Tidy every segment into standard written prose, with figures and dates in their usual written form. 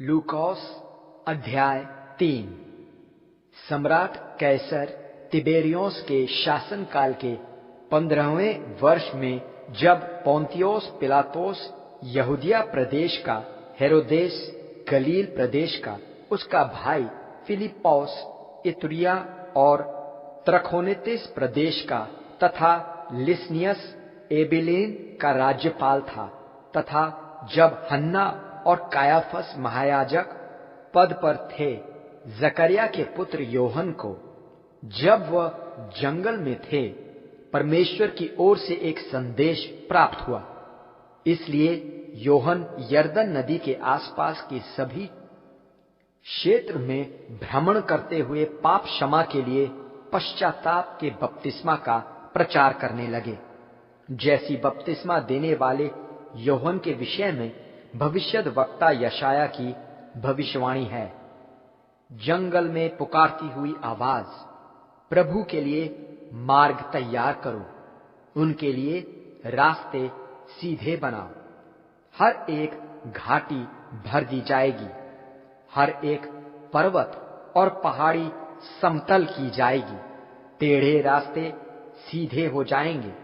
लूकोस अध्याय 3। सम्राट कैसर तिबेरियोस के शासनकाल के 15वें वर्ष में जब पोंतियोस पिलातोस यहूदिया प्रदेश का, हेरोदेस गलील प्रदेश का, उसका भाई फिलिप्पौस इतुरिया और त्रखोनीतिस प्रदेश का तथा लिसनियस एबिलीन का राज्यपाल था, तथा जब हन्ना और कायाफस महायाजक पद पर थे, जकरिया के पुत्र योहन को, जब वह जंगल में थे, परमेश्वर की ओर से एक संदेश प्राप्त हुआ। इसलिए योहन यरदन नदी के आसपास के सभी क्षेत्र में भ्रमण करते हुए पाप क्षमा के लिए पश्चाताप के बपतिस्मा का प्रचार करने लगे, जैसी बपतिस्मा देने वाले योहन के विषय में भविष्यद्वक्ता यशाया की भविष्यवाणी है। जंगल में पुकारती हुई आवाज, प्रभु के लिए मार्ग तैयार करो, उनके लिए रास्ते सीधे बनाओ। हर एक घाटी भर दी जाएगी, हर एक पर्वत और पहाड़ी समतल की जाएगी, टेढ़े रास्ते सीधे हो जाएंगे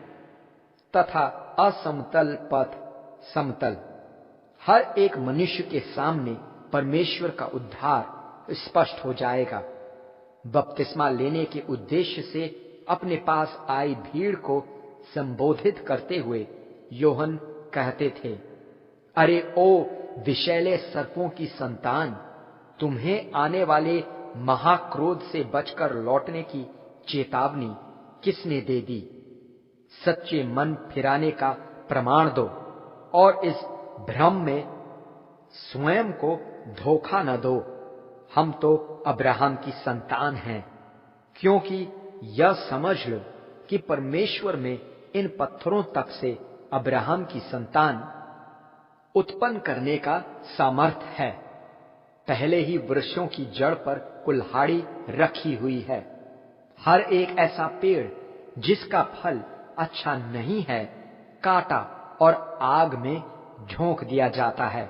तथा असमतल पथ समतल। हर एक मनुष्य के सामने परमेश्वर का उद्धार स्पष्ट हो जाएगा। बपतिस्मा लेने के उद्देश्य से अपने पास आई भीड़ को संबोधित करते हुए योहन कहते थे, अरे ओ विषैले सर्पों की संतान, तुम्हें आने वाले महाक्रोध से बचकर लौटने की चेतावनी किसने दे दी? सच्चे मन फिराने का प्रमाण दो और इस भ्रम में स्वयं को धोखा न दो। हम तो अब्राहम की संतान हैं, क्योंकि यह समझ लो कि परमेश्वर में इन पत्थरों तक से अब्राहम की संतान उत्पन्न करने का सामर्थ्य है। पहले ही वृक्षों की जड़ पर कुल्हाड़ी रखी हुई है। हर एक ऐसा पेड़ जिसका फल अच्छा नहीं है, काटा और आग में झोंक दिया जाता है।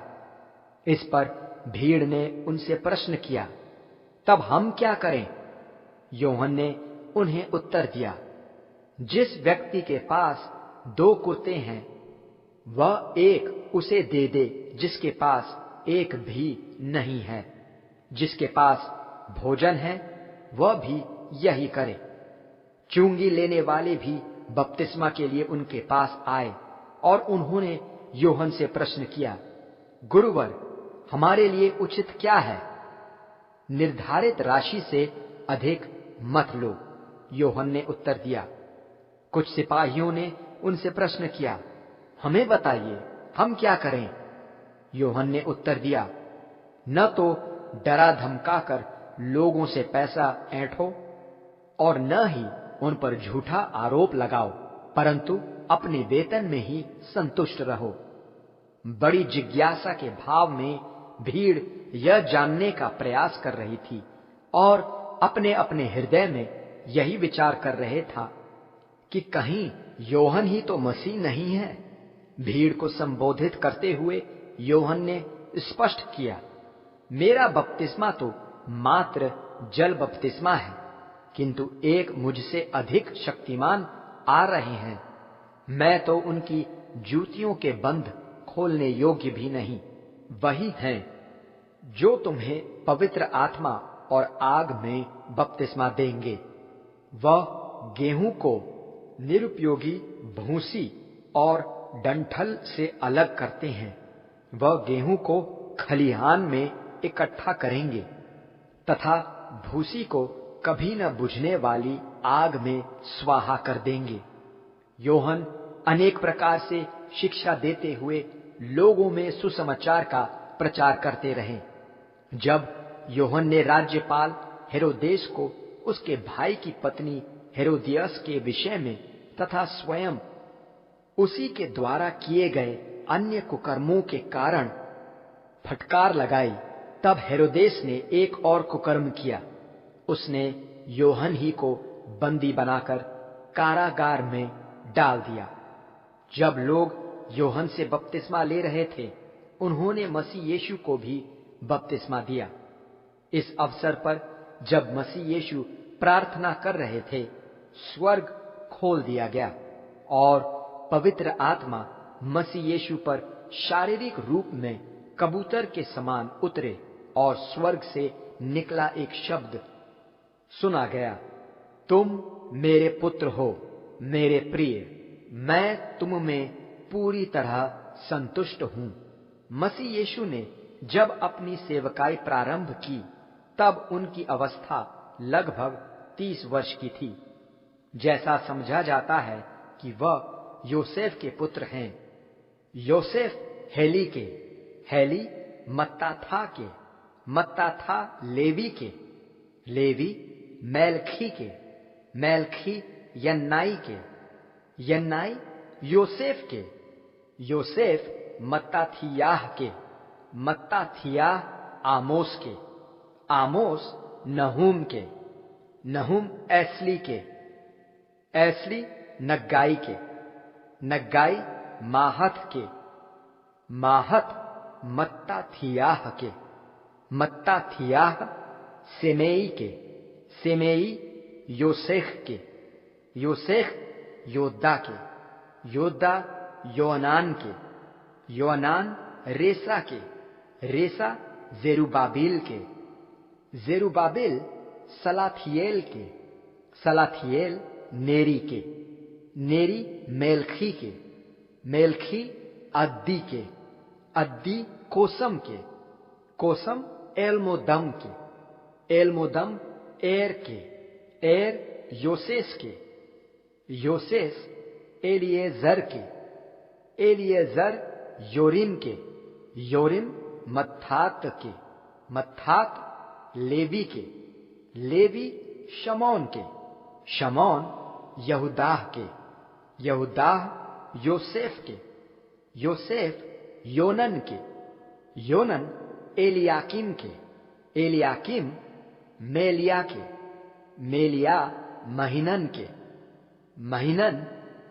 इस पर भीड़ ने उनसे प्रश्न किया, तब हम क्या करें? योहन ने उन्हें उत्तर दिया, जिस व्यक्ति के पास 2 कुत्ते हैं, वह एक उसे दे दे जिसके पास एक भी नहीं है। जिसके पास भोजन है, वह भी यही करे। चुंगी लेने वाले भी बपतिस्मा के लिए उनके पास आए और उन्होंने योहन से प्रश्न किया, गुरुवर, हमारे लिए उचित क्या है? निर्धारित राशि से अधिक मत लो, योहन ने उत्तर दिया। कुछ सिपाहियों ने उनसे प्रश्न किया, हमें बताइए, हम क्या करें? योहन ने उत्तर दिया, न तो डरा धमकाकर लोगों से पैसा ऐंठो और न ही उन पर झूठा आरोप लगाओ, परंतु अपने वेतन में ही संतुष्ट रहो। बड़ी जिज्ञासा के भाव में भीड़ यह जानने का प्रयास कर रही थी और अपने अपने हृदय में यही विचार कर रहे था कि कहीं योहन ही तो मसीह नहीं है। भीड़ को संबोधित करते हुए योहन ने स्पष्ट किया, मेरा बपतिस्मा तो मात्र जल बपतिस्मा है, किंतु एक मुझसे अधिक शक्तिमान आ रहे हैं। मैं तो उनकी जूतियों के बंध खोलने योग्य भी नहीं। वही हैं जो तुम्हें पवित्र आत्मा और आग में बपतिस्मा देंगे। वह गेहूं को निरुपयोगी भूसी और डंठल से अलग करते हैं। वह गेहूं को खलिहान में इकट्ठा करेंगे तथा भूसी को कभी न बुझने वाली आग में स्वाहा कर देंगे। योहन अनेक प्रकार से शिक्षा देते हुए लोगों में सुसमाचार का प्रचार करते रहे। जब योहन ने राज्यपाल हेरोदेस को उसके भाई की पत्नी हेरोदियस के विषय में तथा स्वयं उसी के द्वारा किए गए अन्य कुकर्मों के कारण फटकार लगाई, तब हेरोदेस ने एक और कुकर्म किया। उसने योहन ही को बंदी बनाकर कारागार में डाल दिया। जब लोग योहन से बपतिस्मा ले रहे थे, उन्होंने मसीह यीशु को भी बपतिस्मा दिया। इस अवसर पर जब मसीह यीशु प्रार्थना कर रहे थे, स्वर्ग खोल दिया गया और पवित्र आत्मा मसीह यीशु पर शारीरिक रूप में कबूतर के समान उतरे और स्वर्ग से निकला एक शब्द सुना गया, तुम मेरे पुत्र हो, मेरे प्रिय, मैं तुम में पूरी तरह संतुष्ट हूं। मसीह यीशु ने जब अपनी सेवकाई प्रारंभ की, तब उनकी अवस्था लगभग 30 वर्ष की थी। जैसा समझा जाता है कि वह योसेफ के पुत्र हैं। योसेफ हेली के, हेली मत्ताथा के, मत्ताथा लेवी के, लेवी मेलखी के, मेलखी यन्नाई के, यन्नाई योसेफ के, योसेफ मत्ताथियाह के, मत्ताथियाह आमोस के, आमोस नहूम के, नहूम एस्ली के, एस्ली नग्गाई के, नग्गाई माहत के, माहत मत्ताथियाह के, मत्ताथियाह सेमेई के, सेमेई योसेख के, योसेख योद्दा के, योद्दा योनान के, योनान रेसा के, रेसा जेरुबाबिल के, जेरुबाबिल सलाथियेल के, सलाथियेल नेरी के, नेरी मेलखी के, मेलखी अद्दी के, अद्दी कोसम के, कोसम एलमोदम के, एलमोदम एर के, एर योसेस के, योसेस एलिएजर के, एलिएजर योरिम के, योरिम मत्तात के, मत्तात लेवी के, लेवी शमौन के, शमौन यहूदाह के, यहूदाह योसेफ के, योसेफ योनन के, योनन एलियाकिम के, एलियाकिम मेलिया के, मेलिया महिनन के, महिनन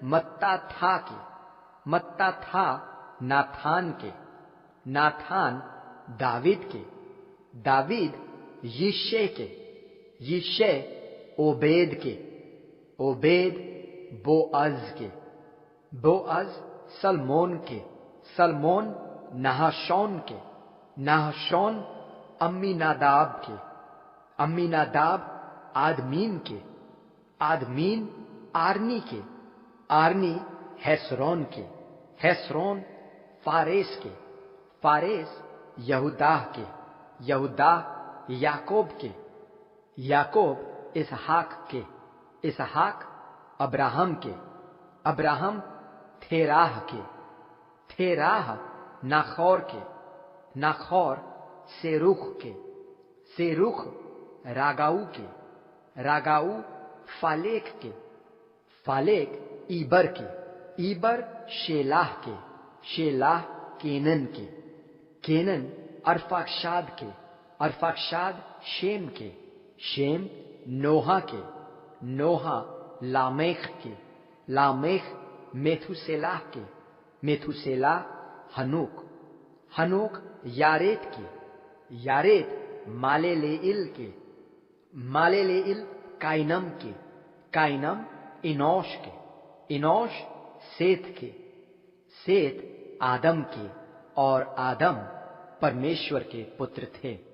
मत्ताथा के, मत्ताथा नाथान के, नाथान दावीद के, दावीद यिशै के, यिशै ओबेद के, ओबेद बोअज के, बोअज सलमोन के, सलमोन नहशोन के, नहशोन अम्मीनादाब के, अम्मीनादाब आदमीन के, आदमीन आर्नी के, आर्नी हेस्रोन के, हेस्रोन फारेस के, फारेस यहूदाह के, यहूदाह याकूब के, याकूब इसहाक के, इसहाक अब्राहम के, अब्राहम थेराह के, थेराह नाखोर के, नाखोर सेरुख के, सेरुख रागाऊ के, रागाऊ फालेक के, फालेक ईबर के, ईबर शेलाह के, शेलाह केनन के, केनन अरफाक्षाद के, अरफाक्षाद शेम के, शेम नोहा के, नोहा लामेख के, लामेख मेथुसेलाह के, मेथुसेलाह हनूक, हनूक यारेत के, यारेत मालेलेइल के, मालेलेइल काइनम के, काइनम इनोश के, इनोश सेत के, सेत आदम के, और आदम परमेश्वर के पुत्र थे।